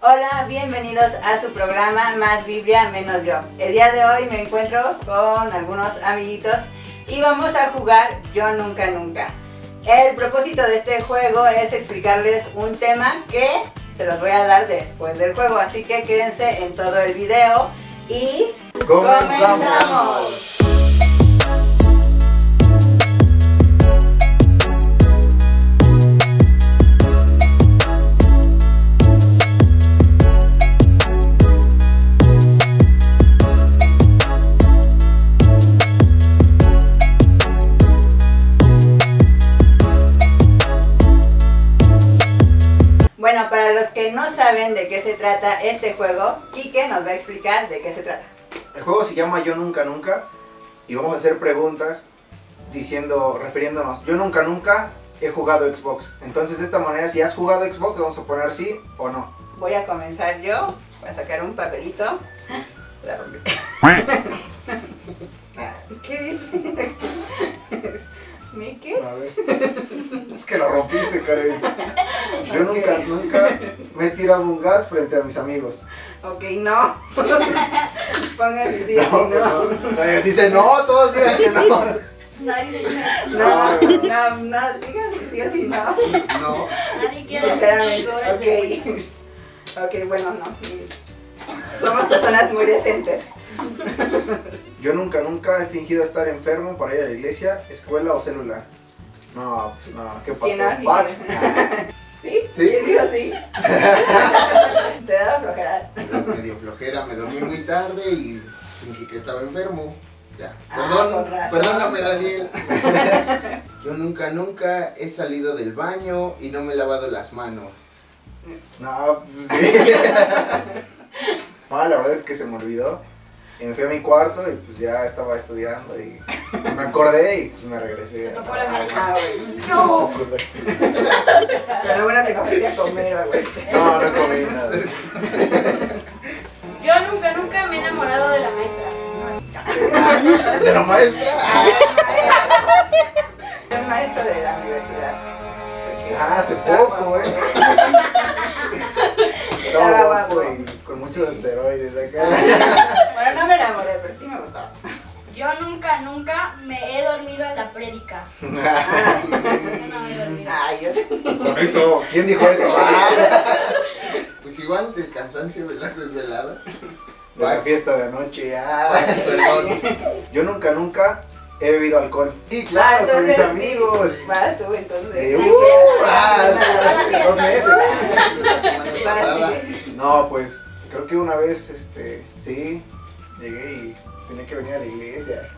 Hola, bienvenidos a su programa Más Biblia Menos Yo. El día de hoy me encuentro con algunos amiguitos y vamos a jugar Yo Nunca Nunca. El propósito de este juego es explicarles un tema que se los voy a dar después del juego, así que quédense en todo el video y ¡comenzamos! Bueno, para los que no saben de qué se trata este juego, Quique nos va a explicar de qué se trata. El juego se llama Yo Nunca Nunca y vamos a hacer preguntas refiriéndonos. Yo nunca nunca he jugado Xbox. Entonces de esta manera, si has jugado Xbox, vamos a poner sí o no. Voy a comenzar yo. Voy a sacar un papelito. La rompí. ¿Qué dice? ¿Mickey? A ver. Es que lo rompiste, Karen. Yo nunca me he tirado un gas frente a mis amigos. Ok, no. Pongan sí o no. Dice no, todos digan que no. Nadie se No, digan si sí o si no. No. Nadie quiere Sinceramente, ok, bueno, no. Somos personas muy decentes. Yo nunca he fingido estar enfermo para ir a la iglesia, escuela o celular. No, pues no, ¿qué ¿Quién no? pasó? Vax. ¿Sí? ¿Sí? ¿Quién dijo sí? Te daba flojera. Medio flojera, me dormí muy tarde y fingí que estaba enfermo. Ya. Con razón. Perdóname, Daniel. Yo nunca he salido del baño y no me he lavado las manos. No, pues sí. No, la verdad es que se me olvidó. Y me fui a mi cuarto y pues ya estaba estudiando y me acordé y pues me regresé. tocó la nariz. No. Pero bueno que no fui a comer o algo así. No, no comí nada. Yo nunca me he enamorado de la maestra. ¿De la maestra? El maestro de la universidad. Hace poco, Estaba guapo y con muchos esteroides acá. Bueno, no me enamoré, pero sí me gustaba. Yo nunca me he dormido en la prédica. Yo no me he dormido. Ay, yo sé. Correcto. ¿Quién dijo eso? Pues igual del cansancio de las desveladas. De la fiesta de anoche. Perdón. Yo nunca he bebido alcohol. Sí, claro, con mis amigos. Vas tú, entonces. Sí, 2 meses. La semana pasada. No, pues creo que una vez, sí, llegué y tenía que venir a la iglesia.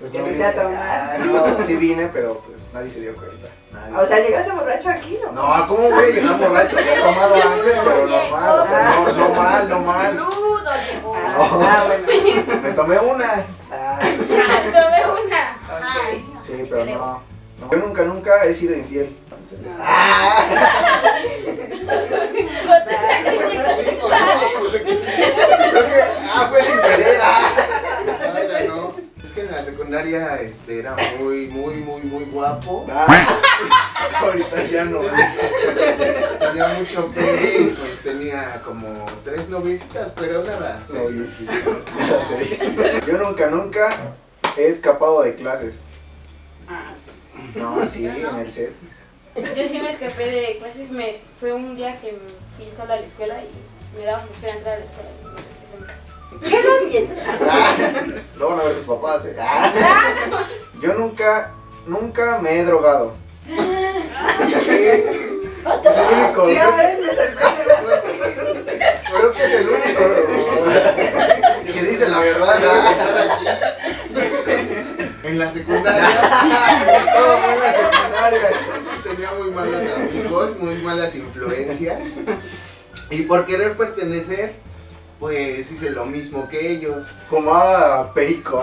Pues ¿Te fuiste a tomar? No, sí vine, pero pues nadie se dio cuenta. Nadie. O sea, llegaste borracho aquí, ¿no? No, ¿cómo voy a llegar borracho? Que he tomado antes, pero normal, o sea, no mal. Rudo llegó. Bueno. Me tomé una. Tomé una. Ay, Ok. Sí, pero no. Yo nunca he sido infiel. Creo que, fue sin querer. No. Es que en la secundaria era muy guapo. Ahorita ya no. Tenía mucho pegue y pues tenía como 3 noviecitas, pero nada. Yo nunca he escapado de clases. Sí. No, sí, ¿No? en el set. Yo sí me escapé de clases. Fue un día que me fui sola a la escuela y me daba flojera entrar a la escuela y me regresé a mi casa. ¿Qué no entiendes? Luego van a ver tus papás. Yo nunca me he drogado. Es el único. Y ahora me sorprende. Creo que es el único que dice la verdad. En la secundaria. Todo fue en la secundaria. Tenía muy malos amigos, muy malas influencias. Y por querer pertenecer, pues hice lo mismo que ellos. Fumaba perico.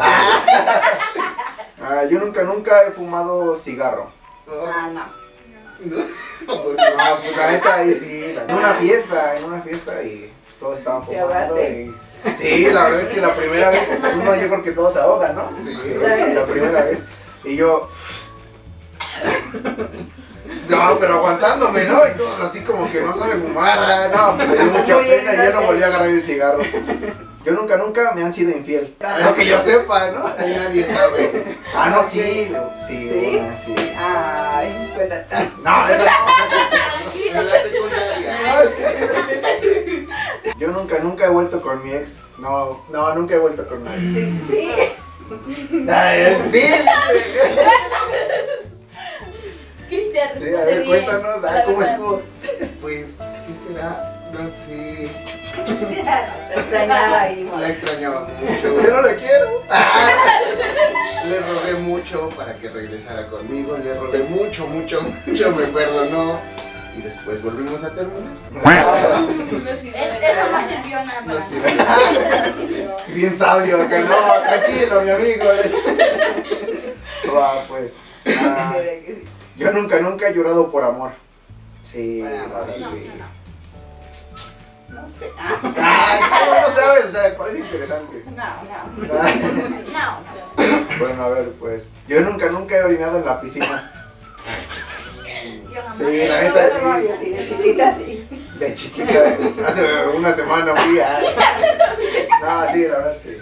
Yo nunca he fumado cigarro. No. Pues la neta ahí sí. En una fiesta y pues todos estaban ¿Te fumando. ahogaste? Sí, la verdad es que la primera vez, yo creo que todos se ahogan, ¿no? Sí. La primera vez. Y yo No, pero aguantándome, ¿no? Y todos así como que no saben fumar. No, me dio mucha pena y ya no volví a agarrar el cigarro. Yo nunca me han sido infiel. Lo que yo sepa, ¿no? Ahí nadie sabe. No, sí. Sí, ¿Sí? una, sí. Ay, cuéntate. No, esa no. En la secundaria. Yo nunca he vuelto con mi ex. No, nunca he vuelto con mi ex. Sí. Sí. Cristian, Sí, a responde ver, bien. cuéntanos, La ¿cómo verdad. estuvo? Pues, ¿qué será? No sé. Te extrañaba ahí. La extrañaba Yo mucho. no la quiero. Le rogué mucho para que regresara conmigo. Le rogué mucho. Me perdonó. Y después volvimos a terminar. No sirve de Eso no nada. sirvió nada No para sé. Bien sabio, que no, tranquilo, mi amigo. Va, pues. Yo nunca he llorado por amor. Sí, Por la amor. verdad, No, sí. No sé. Ay, ¿cómo no sabes? O sea, parece interesante. No. No. Bueno, a ver, pues. Yo nunca he orinado en la piscina. Yo jamás. Sí, la neta sí. Sí, de chiquita sí. De chiquita, hace una semana fui a... No, sí, la verdad sí.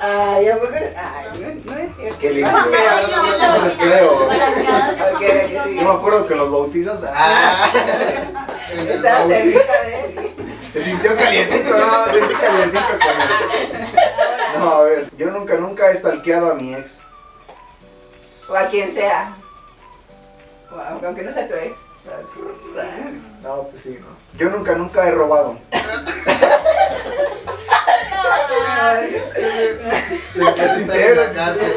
Ay, ¿a poco? Ay, no es cierto. Qué lindo. No, No les creo. Para cada Ok, sí. Yo me acuerdo que los bautizos... En el Estaba baúl. cerquita de él. Se sintió calientito, no, sentí calientito con él. No, a ver, yo nunca he stalkeado a mi ex. O a quien sea. O aunque no sea tu ex. No, pues sí, no. Yo nunca he robado. Deberías estar en Sincero, la cárcel.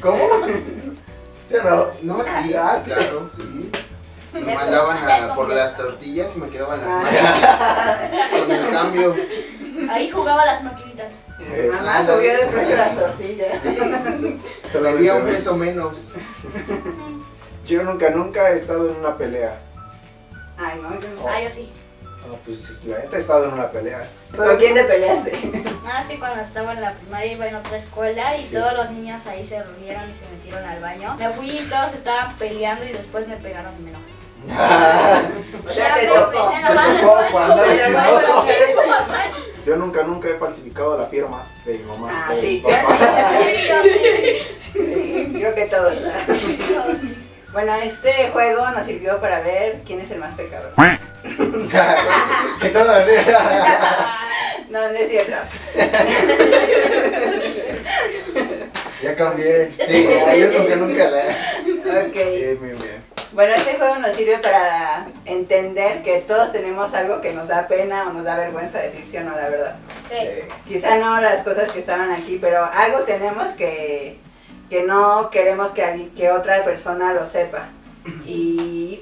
¿Cómo? ¿Sí o no? No, sí, Ah, sí. claro, sí. Me Se mandaban compra. por las tortillas y me quedaban las Ah. manos con el cambio. Ahí jugaba las maquinitas. Mamá subió de precio las tortillas. Sí, se le dio un peso menos. Yo nunca he estado en una pelea. Ay, no, yo no. Ah, yo sí. No, pues la neta he estado en una pelea. ¿Con quién te peleaste? Nada, es que cuando estaba en la primaria iba en otra escuela y Sí. todos los niños ahí se reunieron y se metieron al baño. Me fui y todos estaban peleando y después me pegaron y me enojé. O sea, te tocó. Me enojé tocó por andar de después. chismoso. Yo nunca he falsificado la firma de mi mamá. Ah, de mi sí. papá. Sí, creo que todos. ¿verdad? Bueno, este juego nos sirvió para ver quién es el más pecador. Que todo así. No, no es cierto. Ya cambié. Sí, yo nunca la. Ok. Bien. Bueno, este juego nos sirve para entender que todos tenemos algo que nos da pena o nos da vergüenza decir sí o no, la verdad. Quizá no las cosas que estaban aquí, pero algo tenemos que no queremos que otra persona lo sepa. Y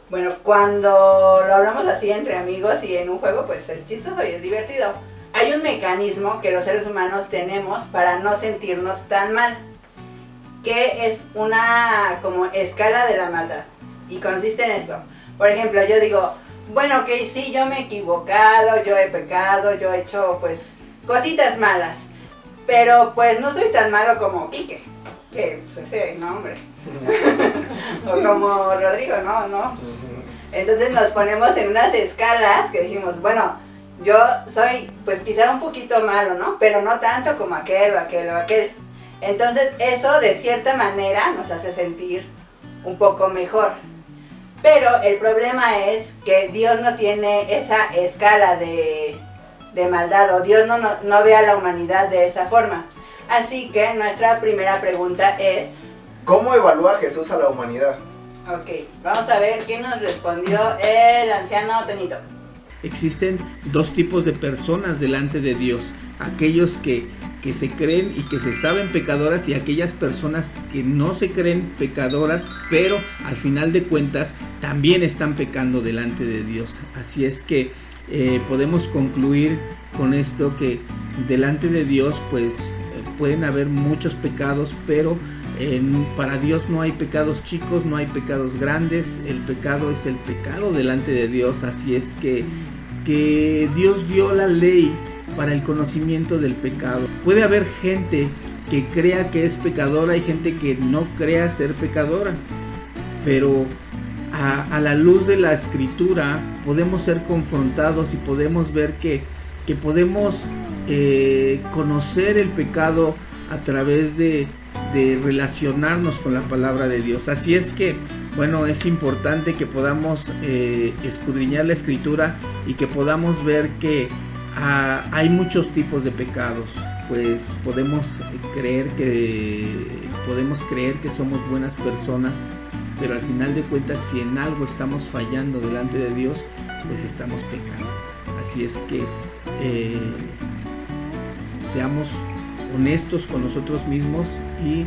bueno, cuando lo hablamos así entre amigos y en un juego, pues es chistoso y es divertido. Hay un mecanismo que los seres humanos tenemos para no sentirnos tan mal, que es una como escala de la maldad, y consiste en eso. Por ejemplo, yo digo, bueno, ok, sí, yo me he equivocado, yo he pecado, yo he hecho pues cositas malas, pero pues no soy tan malo como Quique, que pues ese nombre, o como Rodrigo, no. Entonces nos ponemos en unas escalas que dijimos, bueno, yo soy pues quizá un poquito malo, ¿no? Pero no tanto como aquel o aquel o aquel. Entonces eso de cierta manera nos hace sentir un poco mejor. Pero el problema es que Dios no tiene esa escala de maldad, o Dios no ve a la humanidad de esa forma. Así que nuestra primera pregunta es... ¿Cómo evalúa Jesús a la humanidad? Ok, vamos a ver quién nos respondió el anciano Tonito. Existen dos tipos de personas delante de Dios: aquellos que se creen y que se saben pecadoras, y aquellas personas que no se creen pecadoras, pero al final de cuentas también están pecando delante de Dios. Así es que podemos concluir con esto, que delante de Dios pues pueden haber muchos pecados, pero para Dios no hay pecados chicos, no hay pecados grandes. El pecado es el pecado delante de Dios. Así es que Dios dio la ley para el conocimiento del pecado. Puede haber gente que crea que es pecadora y gente que no crea ser pecadora, pero a la luz de la Escritura podemos ser confrontados y podemos ver que podemos conocer el pecado a través de relacionarnos con la palabra de Dios. Así es que, bueno, es importante que podamos escudriñar la Escritura y que podamos ver que hay muchos tipos de pecados. Pues podemos creer que somos buenas personas, pero al final de cuentas, si en algo estamos fallando delante de Dios, pues estamos pecando. Así es que seamos honestos con nosotros mismos y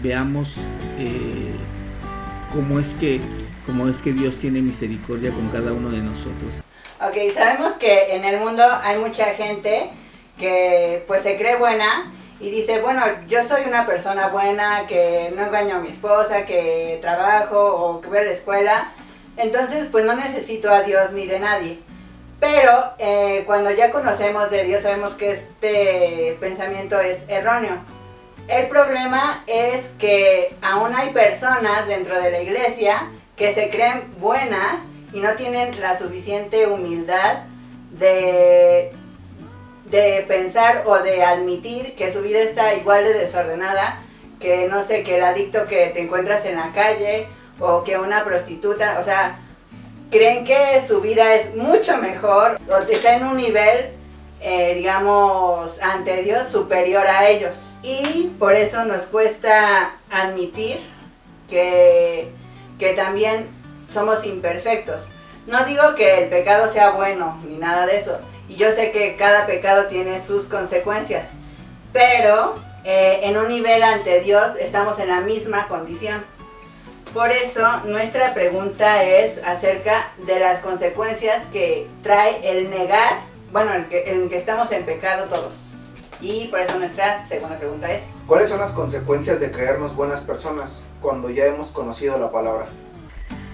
veamos cómo es que Dios tiene misericordia con cada uno de nosotros. Ok, sabemos que en el mundo hay mucha gente que pues se cree buena y dice, bueno, yo soy una persona buena, que no engaño a mi esposa, que trabajo o que voy a la escuela, entonces pues no necesito a Dios ni de nadie. Pero cuando ya conocemos de Dios sabemos que este pensamiento es erróneo. El problema es que aún hay personas dentro de la iglesia que se creen buenas y no tienen la suficiente humildad de pensar o de admitir que su vida está igual de desordenada que, no sé, que el adicto que te encuentras en la calle o que una prostituta. O sea, creen que su vida es mucho mejor o está en un nivel, digamos, ante Dios superior a ellos. Y por eso nos cuesta admitir que también somos imperfectos. No digo que el pecado sea bueno ni nada de eso. Y yo sé que cada pecado tiene sus consecuencias. Pero en un nivel ante Dios estamos en la misma condición. Por eso nuestra pregunta es acerca de las consecuencias que trae el negar, bueno, en que estamos en pecado todos. Y por eso nuestra segunda pregunta es: ¿cuáles son las consecuencias de creernos buenas personas cuando ya hemos conocido la palabra?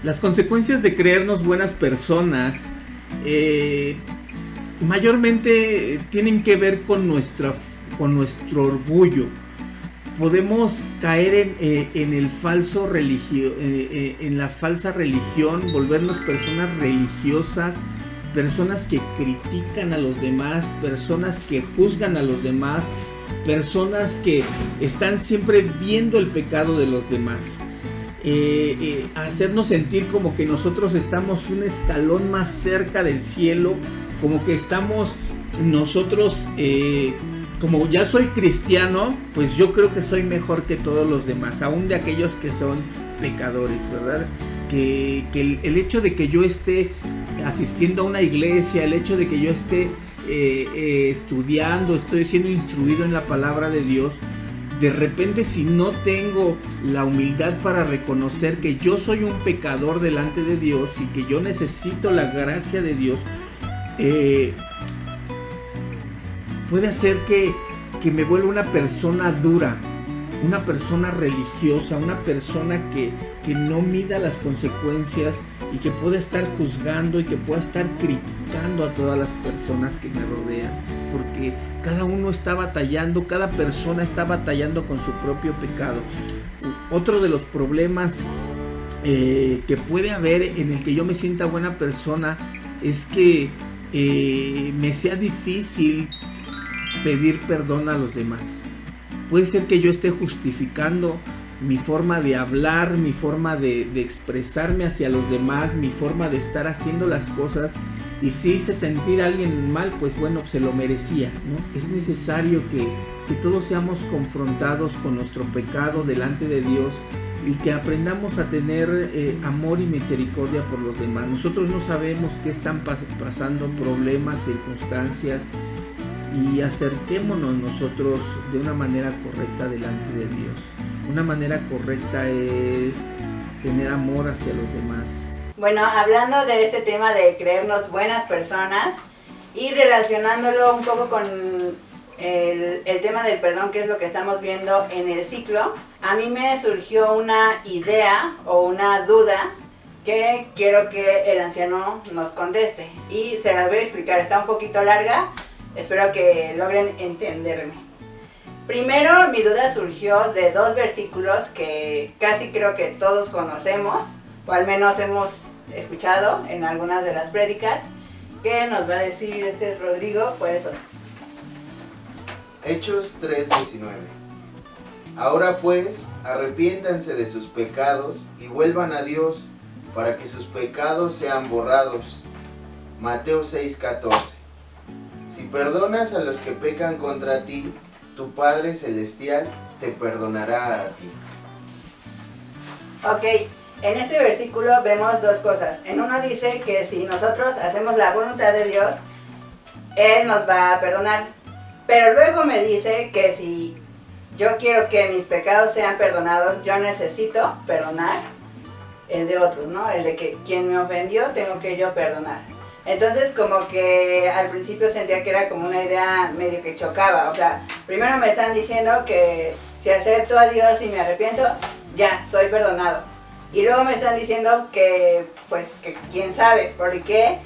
Las consecuencias de creernos buenas personas mayormente tienen que ver con nuestro orgullo. Podemos caer en el falso en la falsa religión, volvernos personas religiosas, personas que critican a los demás, personas que juzgan a los demás, personas que están siempre viendo el pecado de los demás. Hacernos sentir como que nosotros estamos un escalón más cerca del cielo, como que estamos nosotros, como ya soy cristiano, pues yo creo que soy mejor que todos los demás, aún de aquellos que son pecadores, ¿verdad? Que el hecho de que yo esté asistiendo a una iglesia, el hecho de que yo esté estudiando, estoy siendo instruido en la palabra de Dios, de repente, si no tengo la humildad para reconocer que yo soy un pecador delante de Dios y que yo necesito la gracia de Dios, puede hacer que me vuelva una persona dura, una persona religiosa, una persona que no mida las consecuencias y que pueda estar juzgando y que pueda estar criticando a todas las personas que me rodean, porque cada uno está batallando, cada persona está batallando con su propio pecado. Otro de los problemas que puede haber en el que yo me sienta buena persona es que me sea difícil pedir perdón a los demás. Puede ser que yo esté justificando mi forma de hablar, mi forma de expresarme hacia los demás, mi forma de estar haciendo las cosas, y si hice sentir a alguien mal, pues bueno, se lo merecía, ¿no? Es necesario que todos seamos confrontados con nuestro pecado delante de Dios y que aprendamos a tener amor y misericordia por los demás. Nosotros no sabemos qué están pasando, problemas, circunstancias, y acerquémonos nosotros de una manera correcta delante de Dios. Una manera correcta es tener amor hacia los demás. Bueno, hablando de este tema de creernos buenas personas y relacionándolo un poco con el tema del perdón, que es lo que estamos viendo en el ciclo, a mí me surgió una idea o una duda que quiero que el anciano nos conteste. Y se las voy a explicar, está un poquito larga, espero que logren entenderme. Primero, mi duda surgió de dos versículos que casi creo que todos conocemos. o al menos hemos escuchado en algunas de las prédicas. ¿Qué nos va a decir Rodrigo? Pues eso. Hechos 3:19. Ahora pues, arrepiéntanse de sus pecados y vuelvan a Dios para que sus pecados sean borrados. Mateo 6:14. Si perdonas a los que pecan contra ti, tu Padre Celestial te perdonará a ti. Ok, en este versículo vemos dos cosas. En uno dice que si nosotros hacemos la voluntad de Dios, Él nos va a perdonar. Pero luego me dice que si yo quiero que mis pecados sean perdonados, yo necesito perdonar el de otros, ¿no? El de que quien me ofendió, tengo que yo perdonar. Entonces como que al principio sentía que era como una idea medio que chocaba. O sea, primero me están diciendo que si acepto a Dios y me arrepiento, ya, soy perdonado. Y luego me están diciendo que, pues, que quién sabe, por qué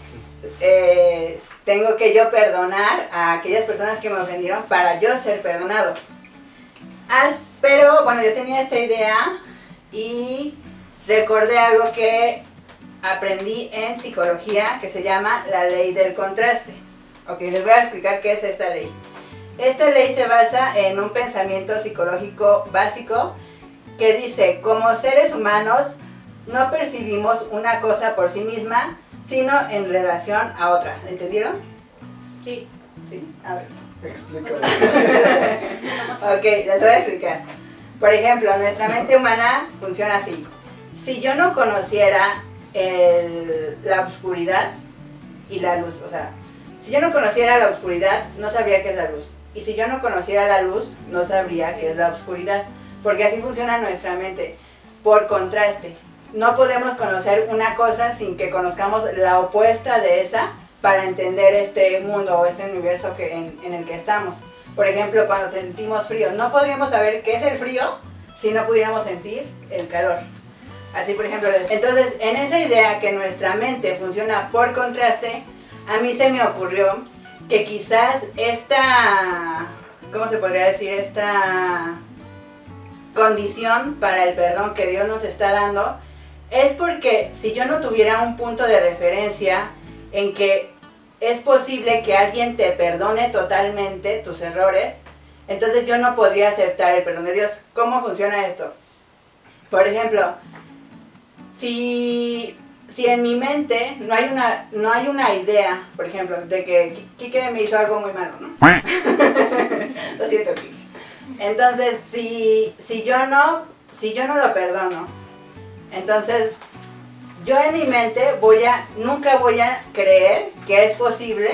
tengo que yo perdonar a aquellas personas que me ofendieron para yo ser perdonado. Pero, bueno, yo tenía esta idea y recordé algo que aprendí en psicología que se llama la ley del contraste. Ok, les voy a explicar qué es esta ley. Esta ley se basa en un pensamiento psicológico básico que dice, como seres humanos no percibimos una cosa por sí misma, sino en relación a otra. ¿Entendieron? Sí. Sí, a ver. Explícame. Ok, les voy a explicar. Por ejemplo, nuestra mente humana funciona así. Si yo no conociera la oscuridad y la luz, o sea, si yo no conociera la oscuridad, no sabría qué es la luz. Y si yo no conociera la luz, no sabría qué es la oscuridad. Porque así funciona nuestra mente, por contraste. No podemos conocer una cosa sin que conozcamos la opuesta de esa para entender este mundo o este universo en el que estamos. Por ejemplo, cuando sentimos frío, no podríamos saber qué es el frío si no pudiéramos sentir el calor. Así, por ejemplo, entonces, en esa idea que nuestra mente funciona por contraste, a mí se me ocurrió que quizás esta, ¿cómo se podría decir? Esta condición para el perdón que Dios nos está dando es porque si yo no tuviera un punto de referencia en que es posible que alguien te perdone totalmente tus errores, entonces yo no podría aceptar el perdón de Dios. ¿Cómo funciona esto? Por ejemplo, si en mi mente no hay una idea, por ejemplo, de que Kike me hizo algo muy malo, ¿no? Lo siento, Kike. Entonces, si yo no lo perdono, entonces yo en mi mente nunca voy a creer que es posible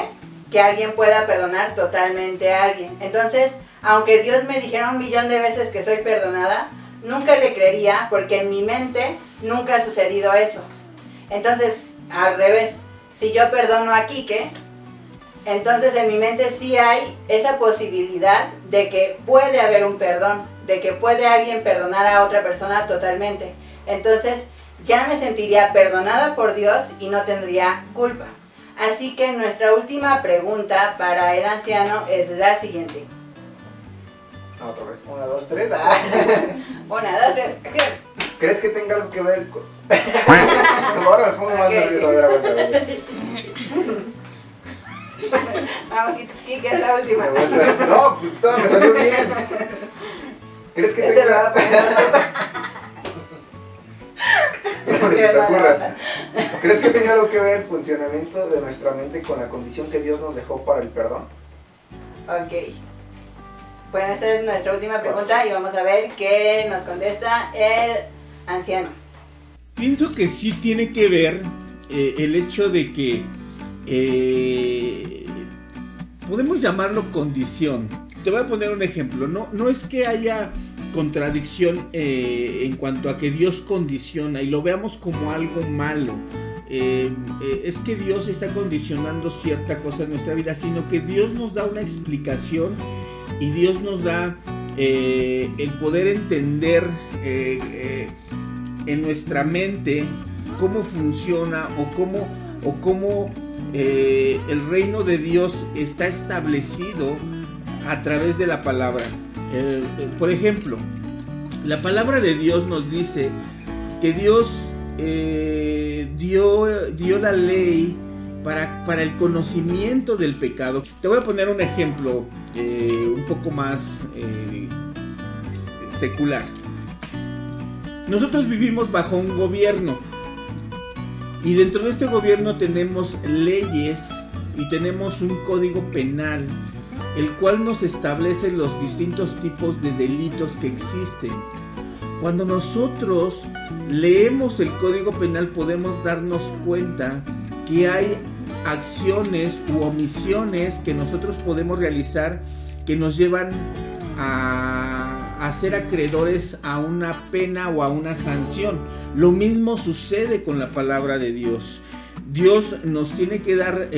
que alguien pueda perdonar totalmente a alguien. Entonces, aunque Dios me dijera 1,000,000 de veces que soy perdonada, nunca le creería porque en mi mente nunca ha sucedido eso. Entonces, al revés, si yo perdono a Kike, entonces en mi mente sí hay esa posibilidad de que puede haber un perdón, de que puede alguien perdonar a otra persona totalmente. Entonces ya me sentiría perdonada por Dios y no tendría culpa. Así que nuestra última pregunta para el anciano es la siguiente. No, otra vez. 1, 2, 3. 1, 2, 3, acción. ¿Crees que tenga algo que ver con...? Ahora me pongo más nervioso. A ver, aguanta. Vamos, Kike, es la última. No, pues todo me salió bien. ¿Crees que Este lo va tenga...? a poner. No, ni se te ocurra. ¿Crees que tenga algo que ver el funcionamiento de nuestra mente con la condición que Dios nos dejó para el perdón? Ok. Bueno, esta es nuestra última pregunta y vamos a ver qué nos contesta el anciano. Pienso que sí tiene que ver el hecho de que podemos llamarlo condición. Te voy a poner un ejemplo. No es que haya contradicción en cuanto a que Dios condiciona y lo veamos como algo malo. Es que Dios está condicionando cierta cosa en nuestra vida, sino que Dios nos da una explicación y Dios nos da el poder entender en nuestra mente cómo funciona o cómo el reino de Dios está establecido a través de la palabra. Por ejemplo, la palabra de Dios nos dice que Dios dio la ley para el conocimiento del pecado. Te voy a poner un ejemplo un poco más secular. Nosotros vivimos bajo un gobierno y dentro de este gobierno tenemos leyes y tenemos un código penal, el cual nos establece los distintos tipos de delitos que existen. Cuando nosotros leemos el código penal podemos darnos cuenta que hay acciones u omisiones que nosotros podemos realizar que nos llevan a ser acreedores a una pena o a una sanción. Lo mismo sucede con la palabra de Dios. Dios nos tiene que dar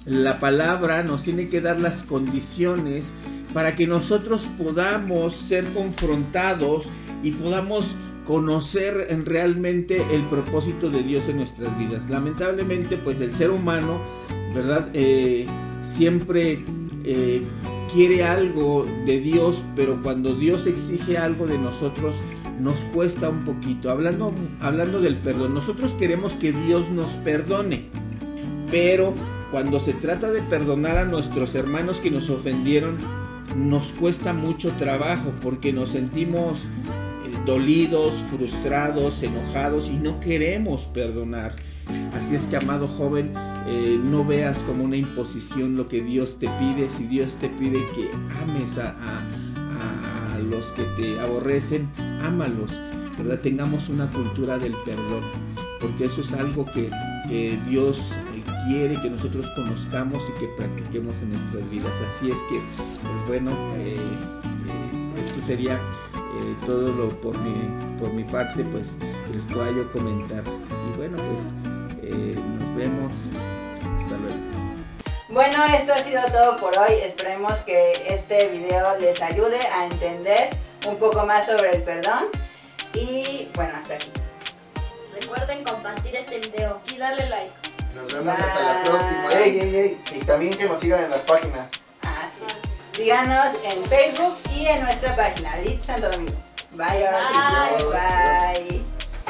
la palabra, nos tiene que dar las condiciones para que nosotros podamos ser confrontados y podamos conocer realmente el propósito de Dios en nuestras vidas. Lamentablemente, pues el ser humano, ¿verdad? Siempre quiere algo de Dios, pero cuando Dios exige algo de nosotros, nos cuesta un poquito. Hablando del perdón, nosotros queremos que Dios nos perdone, pero cuando se trata de perdonar a nuestros hermanos que nos ofendieron, nos cuesta mucho trabajo porque nos sentimos dolidos, frustrados, enojados y no queremos perdonar. Así es que, amado joven, no veas como una imposición lo que Dios te pide. Si Dios te pide que ames a los que te aborrecen, ámalos, ¿verdad? Tengamos una cultura del perdón, porque eso es algo que Dios quiere que nosotros conozcamos y que practiquemos en nuestras vidas. Así es que, pues bueno, esto sería todo por mi parte, pues les pueda yo comentar. Y bueno, pues nos vemos. Hasta luego. Bueno, esto ha sido todo por hoy. Esperemos que este video les ayude a entender un poco más sobre el perdón. Y bueno, hasta aquí. Recuerden compartir este video. Y darle like. Nos vemos hasta la próxima. Ey. Y también que nos sigan en las páginas. Ah, sí. Síganos en Facebook y en nuestra página, Lit Santo Domingo. Bye, ahora sí. Bye. Bye.